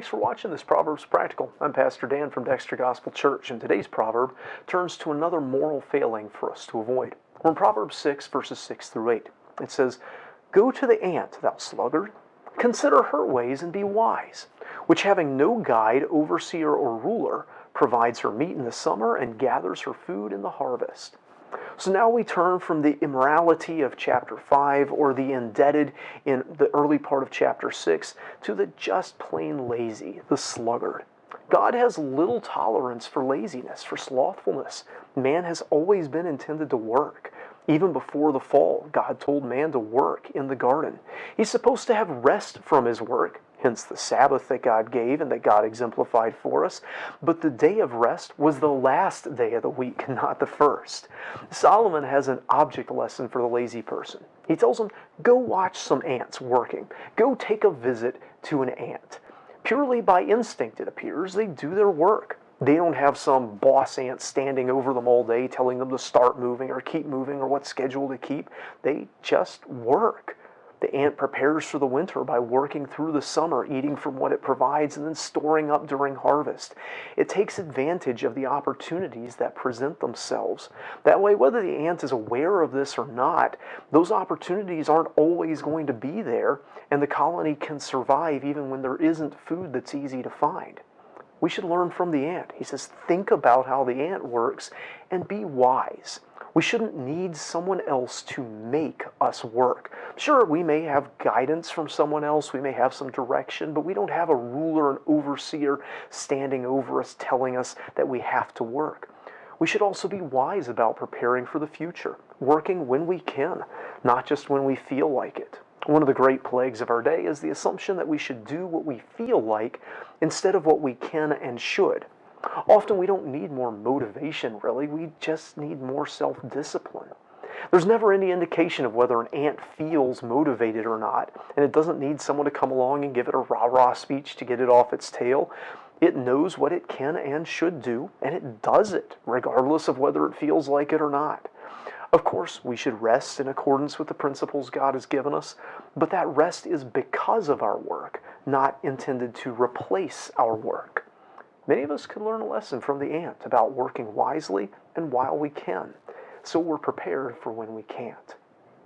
Thanks for watching this Proverbs Practical. I'm Pastor Dan from Dexter Gospel Church, and today's proverb turns to another moral failing for us to avoid. We're in Proverbs 6, verses 6 through 8. It says, "Go to the ant, thou sluggard, consider her ways and be wise, which having no guide, overseer, or ruler, provides her meat in the summer and gathers her food in the harvest." So now we turn from the immorality of chapter 5 or the indebted in the early part of chapter 6 to the just plain lazy, the sluggard. God has little tolerance for laziness, for slothfulness. Man has always been intended to work. Even before the fall, God told man to work in the garden. He's supposed to have rest from his work, hence the Sabbath that God gave and that God exemplified for us. But the day of rest was the last day of the week, not the first. Solomon has an object lesson for the lazy person. He tells him, go watch some ants working. Go take a visit to an ant. Purely by instinct, it appears, they do their work. They don't have some boss ant standing over them all day telling them to start moving or keep moving or what schedule to keep. They just work. The ant prepares for the winter by working through the summer, eating from what it provides and then storing up during harvest. It takes advantage of the opportunities that present themselves. That way, whether the ant is aware of this or not, those opportunities aren't always going to be there, and the colony can survive even when there isn't food that's easy to find. We should learn from the ant. He says, think about how the ant works and be wise. We shouldn't need someone else to make us work. Sure, we may have guidance from someone else, we may have some direction, but we don't have a ruler, an overseer standing over us telling us that we have to work. We should also be wise about preparing for the future, working when we can, not just when we feel like it. One of the great plagues of our day is the assumption that we should do what we feel like instead of what we can and should. Often we don't need more motivation, really. We just need more self-discipline. There's never any indication of whether an ant feels motivated or not, and it doesn't need someone to come along and give it a rah-rah speech to get it off its tail. It knows what it can and should do, and it does it, regardless of whether it feels like it or not. Of course, we should rest in accordance with the principles God has given us, but that rest is because of our work, not intended to replace our work. Many of us can learn a lesson from the ant about working wisely and while we can, so we're prepared for when we can't.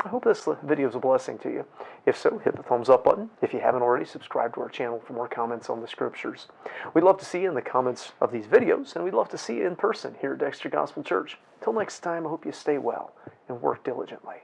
I hope this video is a blessing to you. If so, hit the thumbs up button. If you haven't already, subscribe to our channel for more comments on the Scriptures. We'd love to see you in the comments of these videos, and we'd love to see you in person here at Dexter Gospel Church. Until next time, I hope you stay well and work diligently.